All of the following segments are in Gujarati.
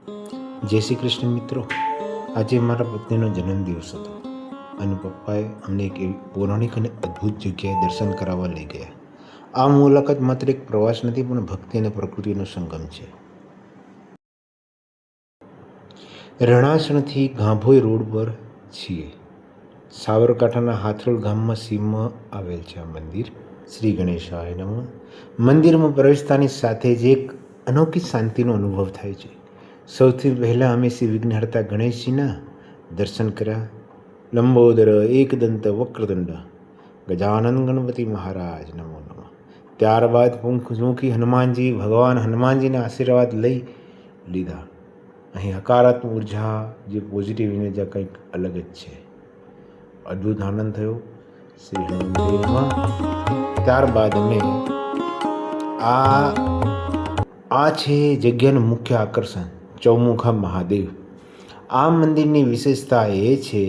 જય શ્રી કૃષ્ણ મિત્રો. આજે મારા પત્નીનો જન્મદિવસ હતો અને પપ્પાએ અમને એક એવી પૌરાણિક અને અદ્ભુત જગ્યાએ દર્શન કરાવવા લઈ ગયા. આ મુલાકાત માત્ર એક પ્રવાસ નથી, પણ ભક્તિ અને પ્રકૃતિનો સંગમ છે. રણાસણથી ગાભોઈ રોડ પર છીએ. સાબરકાંઠાના હાથરોડ ગામમાં સીમમાં આવેલ છે આ મંદિર. શ્રી ગણેશાય નમઃ. મંદિરમાં પ્રવેશતાની સાથે જ એક અનોખી શાંતિનો અનુભવ થાય છે. સૌથી પહેલાં અમે શ્રી વિઘ્નહર્તા ગણેશજીના દર્શન કર્યા. લંબોદર એકદંત વક્રદંડ ગજાનન ગણપતિ મહારાજ નમો નમઃ. ત્યારબાદ મુખી હનુમાનજી, ભગવાન હનુમાનજીના આશીર્વાદ લઈ લીધા. અહીં હકારાત્મક ઉર્જા, જે પોઝિટિવ એનર્જી કંઈક અલગ જ છે. અદ્ભુત આનંદ થયો શ્રી હનુમાનજીમાં. ત્યારબાદ અમે આ છે જગ્યાનું મુખ્ય આકર્ષણ, ચૌમુખા મહાદેવ. આ મંદિરની વિશેષતા એ છે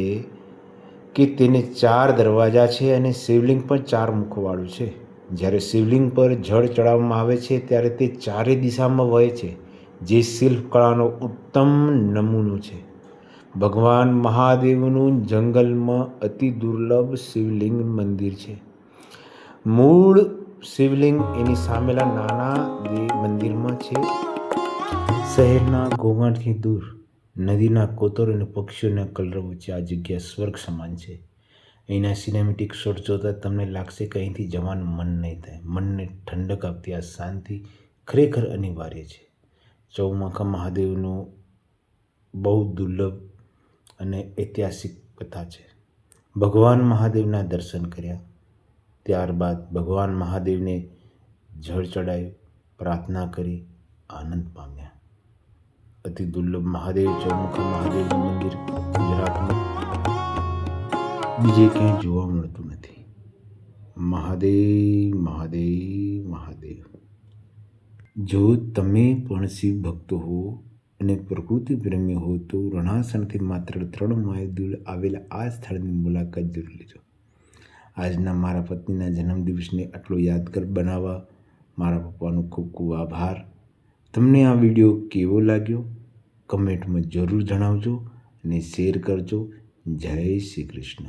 કે તેને 4 દરવાજા છે અને શિવલિંગ પણ 4 મુખવાળું છે. જ્યારે શિવલિંગ પર જળ ચડાવવામાં આવે છે ત્યારે તે 4 દિશામાં વહે છે, જે શિલ્પકળાનો ઉત્તમ નમૂનો છે. ભગવાન મહાદેવનું જંગલમાં અતિ દુર્લભ શિવલિંગ મંદિર છે. મૂળ શિવલિંગ એની સામેલા નાના મંદિરમાં છે. શહેરના ઘોંઘાટથી દૂર, નદીના કોતર અને પક્ષીઓના કલરવ વચ્ચે આ જગ્યા સ્વર્ગ સમાન છે. અહીંના સિનેમેટિક શોટ જોતાં તમને લાગશે કે અહીંથી જવાનું મન નહીં થાય. મનને ઠંડક આપતી આ શાંતિ ખરેખર અનિવાર્ય છે. ચૌમુખા મહાદેવનું બહુ દુર્લભ અને ઐતિહાસિક કથા છે. ભગવાન મહાદેવના દર્શન કર્યા. ત્યારબાદ ભગવાન મહાદેવને જળ ચડાવ્યું, પ્રાર્થના કરી, આનંદ પામ્યા. અતિ દુર્લભ મહાદેવ ચૌમુખા મહાદેવનું મંદિર ગુજરાતમાં બીજે ક્યાંય જોવા મળતું નથી. મહાદેવ મહાદેવ મહાદેવ. જો તમે પણ શિવ ભક્તો હો અને પ્રકૃતિ પ્રેમી હો તો રણાસણથી માત્ર 3 માઇલ દૂર આવેલા આ સ્થળની મુલાકાત જરૂર લેજો. આજના મારા પત્નીના જન્મદિવસને આટલો યાદગાર બનાવવા મારા પપ્પાનો ખૂબ ખૂબ આભાર. તમને આ વિડીયો કેવો લાગ્યો કમેન્ટમાં જરૂર જણાવજો અને શેર કરજો. જય શ્રી કૃષ્ણ.